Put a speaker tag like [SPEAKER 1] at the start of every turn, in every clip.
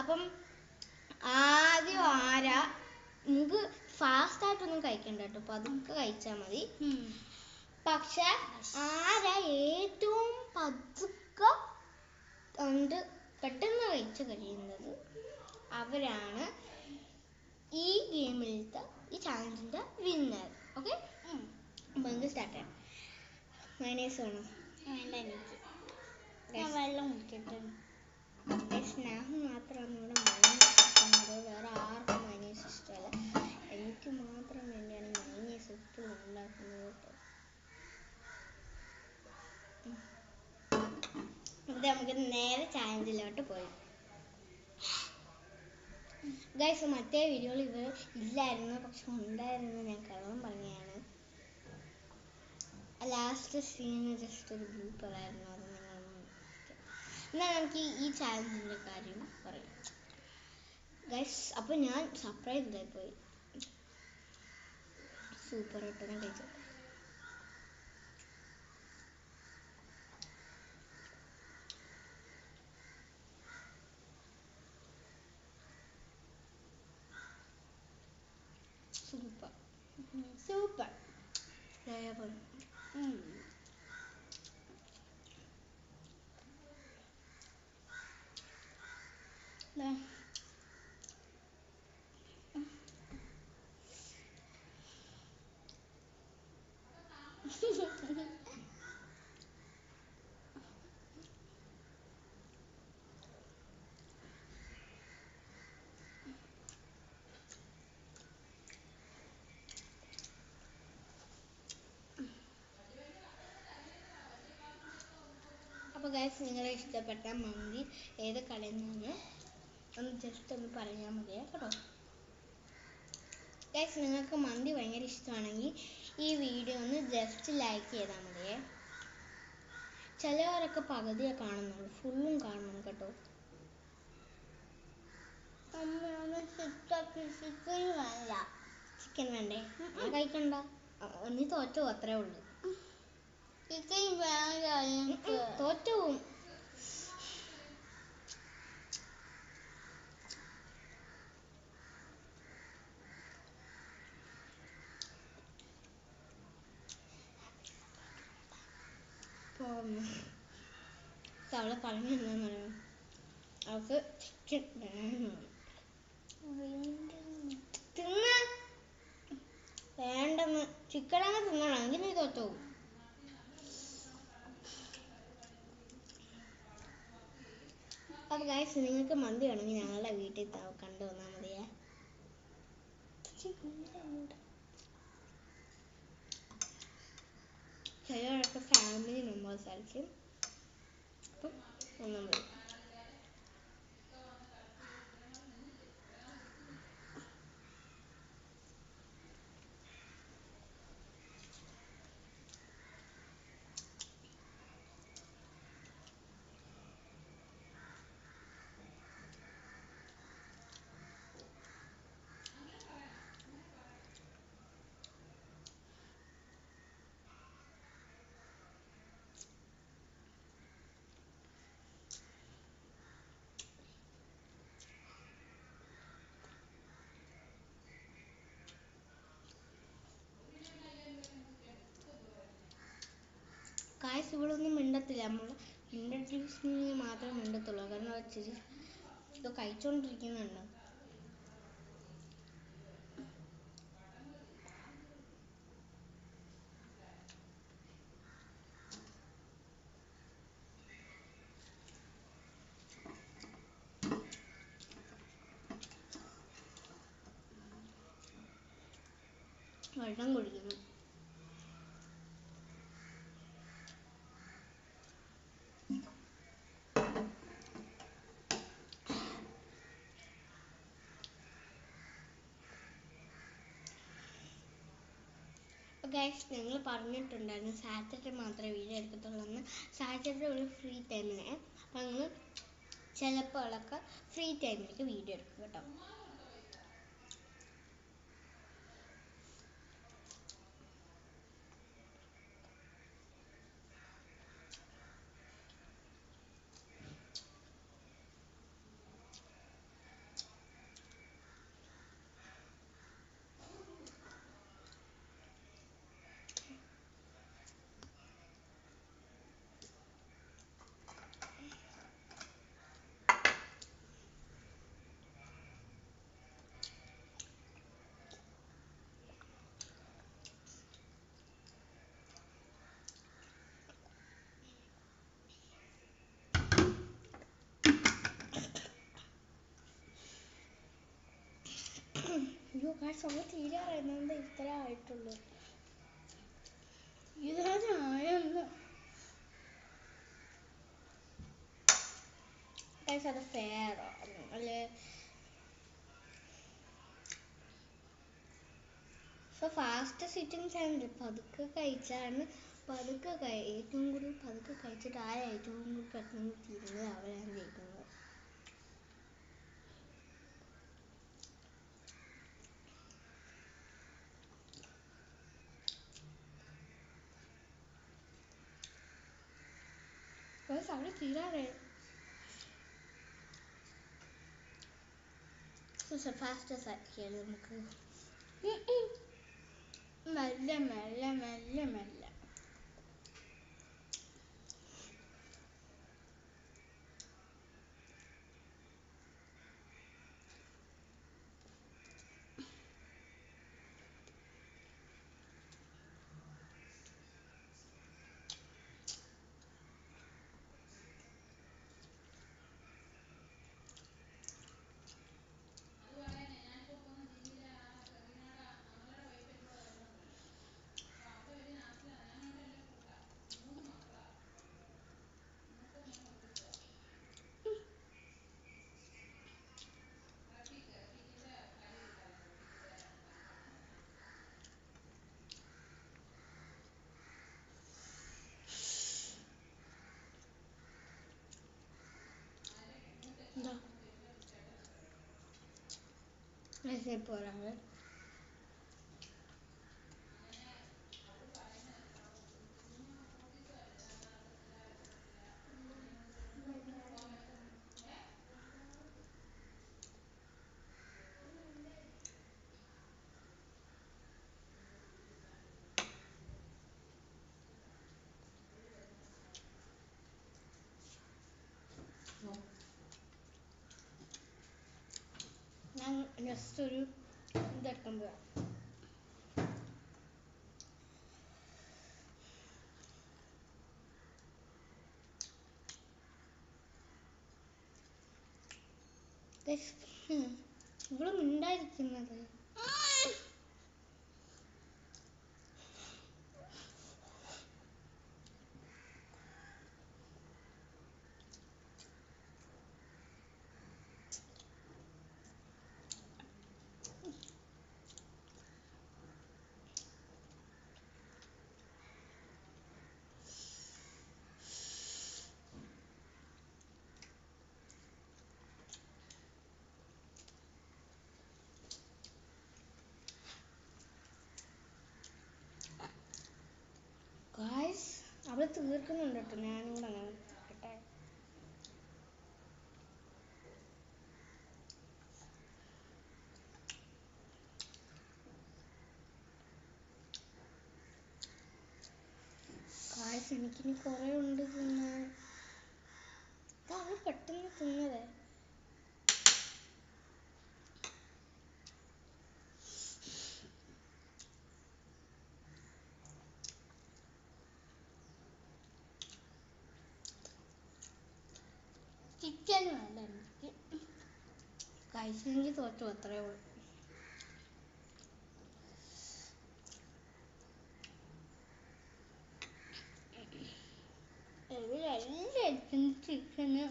[SPEAKER 1] അപ്പം ആദ്യം ആരാ, നമുക്ക് ഫാസ്റ്റ് ആയിട്ടൊന്നും കഴിക്കണ്ട കേട്ടോ, പതുക്കെ കഴിച്ചാൽ മതി. പക്ഷെ ആരാ ഏറ്റവും പതുക്കെ കൊണ്ട് പെട്ടെന്ന് കഴിച്ച് കഴിയുന്നത് അവരാണ് ഈ ഗെയിമിലത്തെ ഈ ചാലഞ്ചിന്റെ വിന്നർ. ഓക്കെ, അപ്പൊ നമുക്ക് സ്റ്റാർട്ട് ചെയ്യാം. മൈനേഴ്സ് വേണം?
[SPEAKER 2] വേണ്ട, എനിക്ക് വെള്ളം കുടിക്കട്ടെ.
[SPEAKER 1] സ്നേഹം മാത്രമാണ് ഇവിടെ മൈനേഴ്സ് ഇഷ്ടമുള്ളത്, വേറെ ആർക്കും മൈനേഴ്സ് ഇഷ്ടമല്ല. എനിക്ക് മാത്രം വേണ്ടിയാണ് മൈനേഴ്സ് എപ്പോഴും ഉണ്ടാക്കുന്നത് കേട്ടോ. ഇവിടെ നമുക്ക് നേരെ ചാലഞ്ചിലോട്ട് പോയി. ഗൈസ്, മറ്റേ വീഡിയോയിൽ ഇവർ ഇല്ലായിരുന്നു, പക്ഷെ ഉണ്ടായിരുന്നു, ഞാൻ കള്ളം പറഞ്ഞതാണ്. ലാസ്റ്റ് സീന് ജസ്റ്റ് ഒരു ഗ്രൂപ്പറായിരുന്നു, അത് എന്നാൽ നമുക്ക് ഈ ചാലഞ്ചിൻ്റെ കാര്യം പറയാം ഗൈസ്. അപ്പോൾ ഞാൻ സർപ്രൈസ് ഇതായി പോയി. സൂപ്പർ ആയിട്ട് ഞാൻ കഴിച്ചു. Super super. അപ്പോൾ ഗൈസ്, നിങ്ങളെ ഇഷ്ടപ്പെട്ട മന്തി ഏത് കടയിൽ നിന്ന് ഒന്ന് ജസ്റ്റ് ഒന്ന് പറഞ്ഞാൽ മതിയേ കേട്ടോ. ഗൈസ്, നിങ്ങൾക്ക് മന്തി ഭയങ്കര ഇഷ്ടമാണെങ്കിൽ ഈ വീഡിയോ ഒന്ന് ജസ്റ്റ് ലൈക്ക് ചെയ്താൽ മതിയേ. ചിലവരൊക്കെ പകുതിയെ കാണുന്നുള്ളൂ, ഫുള്ളും കാണണം കേട്ടോ. ചിക്കൻ വേണ്ടേ? കഴിക്കണ്ട, നീ തോറ്റോ, അത്രേ ഉള്ളൂ. തോറ്റു. അവളെ പറഞ്ഞു എന്താന്ന് പറയാം, അവൾക്ക് ചിക്കൻ വേണ്ടെന്ന്. ചിക്കനാണ് തിന്നണം, എങ്കിൽ നീ തോറ്റോ. അപ്പോൾ ഗൈസ്, നിങ്ങൾക്ക് മന്തി വേണമെങ്കിൽ ഞങ്ങളുടെ വീട്ടിൽ കണ്ടു വന്നാൽ മതിയേ. ചിലവരൊക്കെ ഫാമിലി മെമ്പേഴ്സ് ആയിരിക്കും, അപ്പം വന്നാൽ മതി. ഗൈസ്, ഇവളൊന്നും മിണ്ടത്തില്ല, നമ്മൾ ഇൻട്രൊഡ്യൂസ് മാത്രമേ മിണ്ടത്തുള്ളൂ, കാരണം ഇച്ചിരി ഇത് കഴിച്ചോണ്ടിരിക്കുന്നുണ്ട്. വെള്ളം കുടിക്കുന്നു. ഗൈസ്, ഞങ്ങൾ പറഞ്ഞിട്ടുണ്ടായിരുന്നു സാറ്റർഡേ മാത്രമേ വീഡിയോ എടുക്കത്തുള്ളൂ എന്ന്. സാറ്റർഡേ ഒരു ഫ്രീ ടൈമിന്, അപ്പം ഞങ്ങൾ ചിലപ്പോഴൊക്കെ ഫ്രീ ടൈമിലേക്ക് വീഡിയോ എടുക്കും കേട്ടോ. അയ്യോ കാശ് നമ്മൾ തീരാറായിരുന്നത് ഇത്ര ആയിട്ടുള്ളൂ.
[SPEAKER 2] ഇതാരായെന്ന്
[SPEAKER 1] കാശ് അത് ഫെയറോ അല്ലേ? സോ ഫാസ്റ്റ് സിറ്റിംഗ് ചാനൽ പതുക്കെ കഴിച്ചാണ് ഏറ്റവും കൂടുതൽ പതുക്കെ കഴിച്ചിട്ട് ഏറ്റവും കൂടുതൽ പെട്ടെന്ന് തീരുന്നത് അവരാണ് ജയിക്കുന്നത്. അവിടെ തീരാറേ ഫാസ്റ്റസ് ആക്കിയാൽ നമുക്ക്
[SPEAKER 2] മെല്ലെ മെല്ലെ മെല്ലെ മെല്ലെ.
[SPEAKER 1] എന്താ പോരാണ്. ഞാൻ ജസ്റ്റ് ഒരു ഇതെടുക്കാൻ പോവാം. ഇവളും ഉണ്ടായിരിക്കുന്നത് അവള് തീർക്കുന്നുണ്ട് കേട്ടോ. ഞാനും കൂടെ അങ്ങനെ കേട്ടെ. എനിക്കിനി കുറെ ഉണ്ട് തിന്നാൻ. അവള് പെട്ടെന്ന് തിന്നതേ.
[SPEAKER 2] ചിക്കൻ വേണ്ട എനിക്ക്.
[SPEAKER 1] കഴിച്ചെങ്കിൽ തോറ്റു, അത്രേ ഉള്ളൂ.
[SPEAKER 2] എല്ലാവർക്കും ചിക്കന്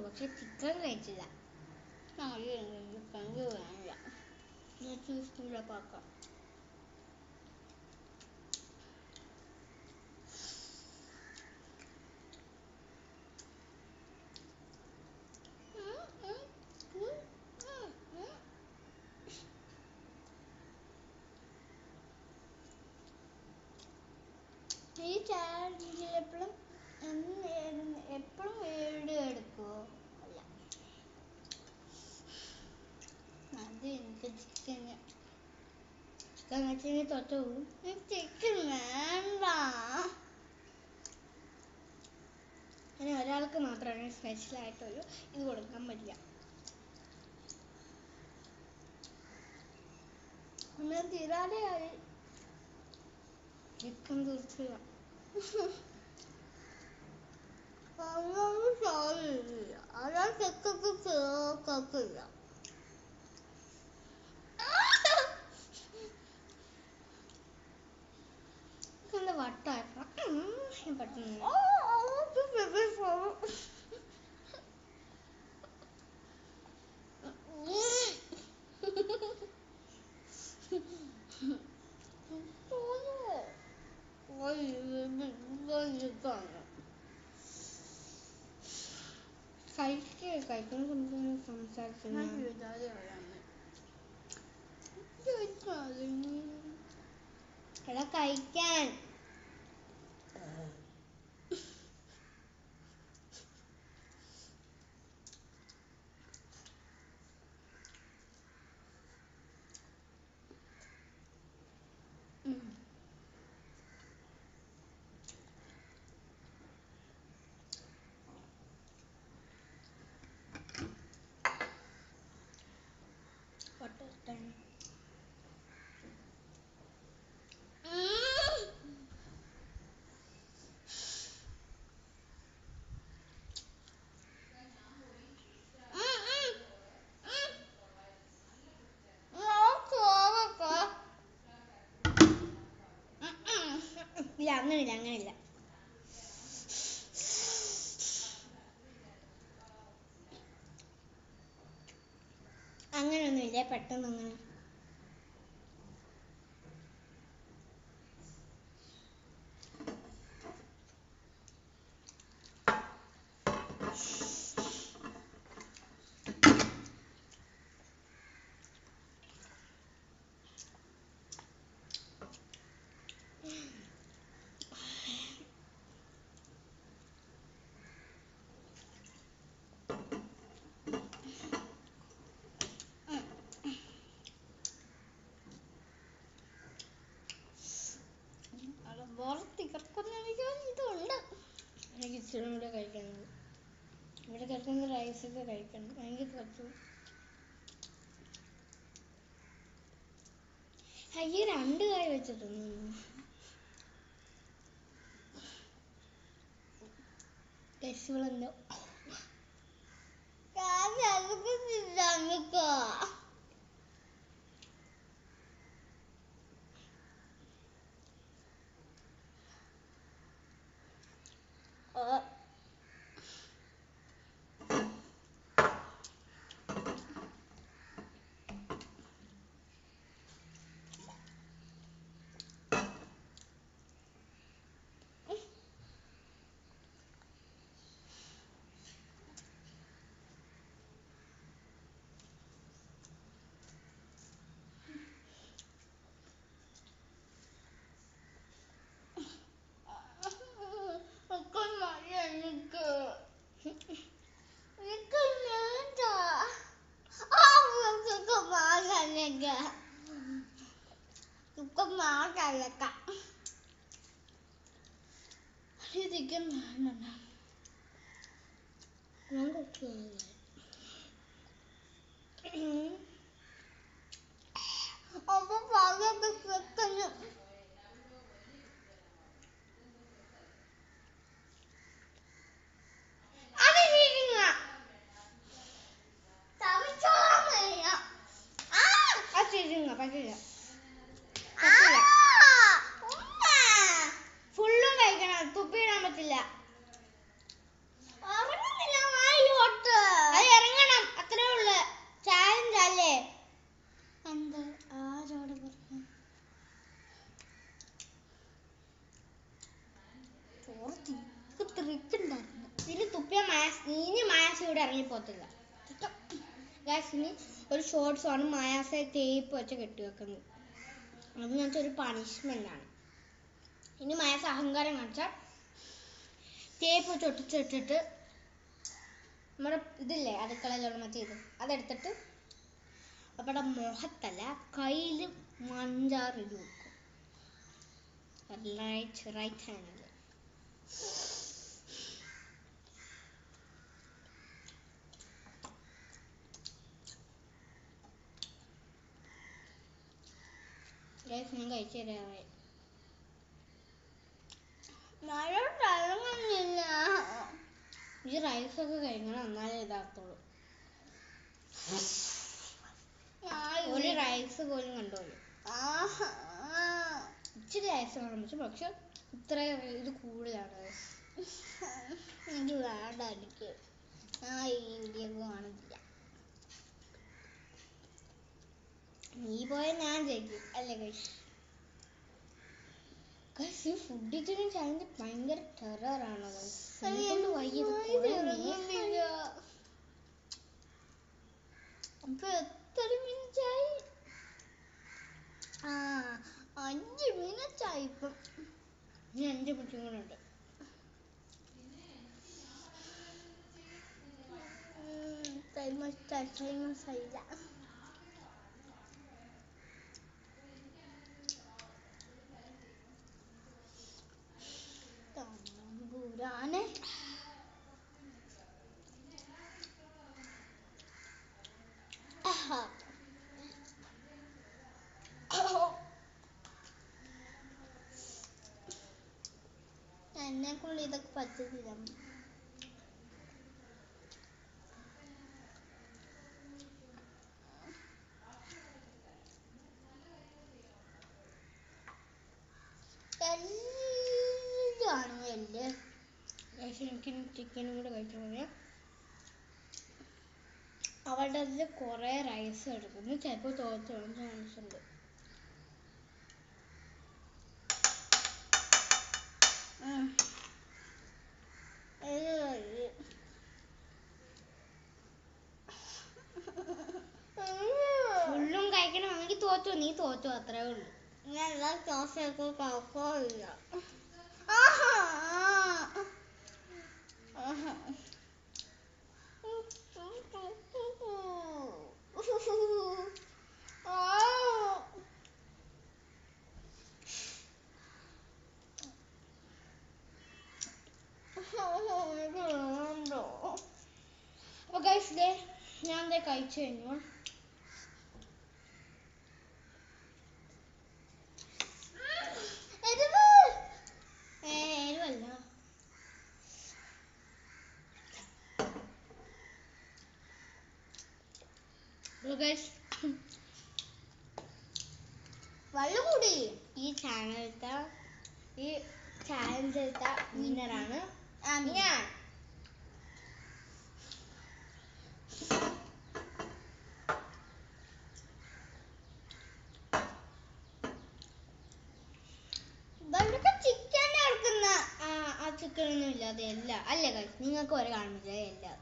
[SPEAKER 1] പക്ഷെ ചിക്കൻ കഴിച്ചില്ല.
[SPEAKER 2] ചിക്കൻ വേണ്ട.
[SPEAKER 1] സ്കൂളിലെ പാക്കാം.
[SPEAKER 2] ഈ ചാനലിൽ എപ്പോഴും വീഡിയോ എടുക്കുമോ? അല്ല, അത് എനിക്ക് ചിക്കന്
[SPEAKER 1] കഴിച്ചെങ്കിൽ തോറ്റു പോകും.
[SPEAKER 2] ചിക്കൻ വേണ്ട.
[SPEAKER 1] അങ്ങനെ സ്പെഷ്യലായിട്ടൊരു ഇത് കൊടുക്കാൻ പറ്റില്ല.
[SPEAKER 2] ഒന്നും തീരാതെയായി.
[SPEAKER 1] ചിക്കൻ തീർച്ചില്ല.
[SPEAKER 2] അതൊന്നും സാരില്ല. അതാ ചെക്കൊക്കെ ചേർക്കില്ല.
[SPEAKER 1] എന്താ വട്ടായപ്പോ പെട്ടെന്ന് കഴിക്കുന്ന സമയത്ത് സംസാരിക്കുന്നു. എടാ കഴിക്കാൻ. ഇല്ല, അങ്ങനില്ല. അങ്ങനെയൊന്നുമില്ല, പെട്ടെന്ന് അങ്ങനെ. എനിക്ക് ഇച്ചിരി കൂടെ കഴിക്കാനുണ്ട്. ഇവിടെ കിടക്കുന്ന റൈസൊക്കെ കഴിക്കണം. എനിക്ക് കുറച്ച് അയ്യ 2 കായ് വെച്ചിട്ടൊന്നു. ടേസ്റ്റുകളെന്തോ ഫുള്ളും കഴിക്കണം. തുപ്പിയിടാൻ പറ്റില്ല. അത് ഇറങ്ങണം, അത്രേ ഉള്ളു. ചാലഞ്ച് അല്ലേ?
[SPEAKER 2] എന്താ ആരോട് പറഞ്ഞു?
[SPEAKER 1] ഇതിന് തുപ്പിയ ഇനി മായാസ് ഇവിടെ ഇറങ്ങിപ്പോത്തില്ല. ഇനി ഒരു ഷോർട്സ് ആണ് മായാസെ തേപ്പ് വെച്ച് കെട്ടിവെക്കുന്നത്. അതെന്ന് വെച്ചാൽ ഒരു പണിഷ്മെന്റ് ആണ്. ഇനി മായാസ് അഹങ്കാരം കാണിച്ചാൽ തേപ്പ് വെച്ച് ഒട്ടിച്ചിട്ടിട്ട് നമ്മുടെ ഇതില്ലേ അടുക്കളയിലുള്ള മറ്റേ ഇത് അതെടുത്തിട്ട് അവിടെ മുഖത്തല്ല കയ്യിൽ മഞ്ചാറിട്ട് വെക്കും. റൈറ്റ് ഹാൻഡിൽ. ഞാൻ കഴിച്ചു തരാറായി. ഈ റൈസൊക്കെ കഴിക്കണം, എന്നാലേ ഇതാക്കുള്ളൂ. ഒരു റൈസ് പോലും കണ്ടോളൂ. ഇച്ചിരി റൈസ് കാണാൻ പറ്റും, പക്ഷെ ഇത്ര ഇത് കൂടുതലാണ്.
[SPEAKER 2] എനിക്ക് വേണ്ട, എനിക്ക് ഞാൻ ഈ വീഡിയോ കാണുന്നില്ല.
[SPEAKER 1] നീ പോയ ഞാൻ ജയിക്കും അല്ലേ കഴിച്ചു. ഈ ഫുഡ് ഇച്ചിരി ചാനൽ ഭയങ്കര ടെററാണ്.
[SPEAKER 2] അപ്പൊ എത്ര മിനിറ്റായി? 5 മിനിറ്റായി. ഇപ്പം
[SPEAKER 1] ഇനി 5 മിനിറ്റും കൂടെ ഉണ്ട്.
[SPEAKER 2] ടൈമസായില്ല. തമ്പുരാനെ, എന്നെക്കൊണ്ട് ഇതൊക്കെ പറ്റത്തില്ല.
[SPEAKER 1] എനിക്ക് ചിക്കനും കൂടെ കഴിച്ചാൽ മതി. അവളുടെ അതിൽ കുറെ റൈസ് എടുക്കുന്നു, ചിലപ്പോൾ തോറ്റാൻ ചാൻസ് ഉണ്ട്. ഫുള്ളും കഴിക്കണമെങ്കിൽ തോറ്റു, നീ തോറ്റു, അത്രേ ഉള്ളൂ.
[SPEAKER 2] ഞാൻ എല്ലാ ക്ലാസ്സിലൊക്കെ കഴിക്കില്ല.
[SPEAKER 1] അപ്പൊ ഗൈസ്, ഞാൻ കഴിച്ചു കഴിഞ്ഞു. എരിവല്ല.
[SPEAKER 2] വെള്ളം കൂടി.
[SPEAKER 1] ഈ ചാനലിലത്തെ വിന്നറാണ് ഞാൻ.
[SPEAKER 2] ചിക്കൻ എടുക്കുന്ന
[SPEAKER 1] ആ ചിക്കനൊന്നും ഇല്ലാതെ എല്ലാം അല്ലേ ഗൈസ്, നിങ്ങൾക്ക് ഒരു കാണുന്നില്ല എല്ലാം.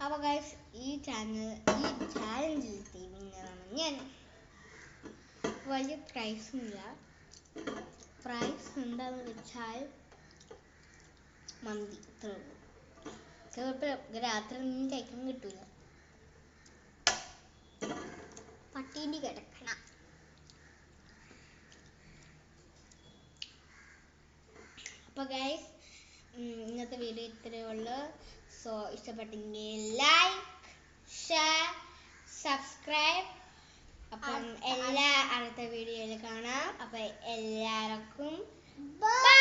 [SPEAKER 1] അപ്പൊ ഗൈസ്, ഈ ചാലഞ്ചിലത്തെ വിന്നറാണ് ഞാൻ. വലിയ പ്രൈസൊന്നുമില്ല. പ്രൈസ് എന്താന്ന് വെച്ചാൽ മന്തി, ഇത്രേ ഉള്ളൂ. ചിലപ്പോൾ രാത്രി ഒന്നും കഴിക്കാൻ കിട്ടൂല.
[SPEAKER 2] പട്ടിണി കിടക്കണം.
[SPEAKER 1] അപ്പൊ ഗൈസ്, ഇന്നത്തെ വീഡിയോ ഇത്രയേ ഉള്ളൂ. സോ ഇഷ്ടപ്പെട്ടെങ്കിൽ ലൈക്ക്, ഷെയർ, സബ്സ്ക്രൈബ്. അപ്പം അടുത്ത വീഡിയോയിൽ കാണാം. അപ്പൊ എല്ലാവർക്കും ബൈ.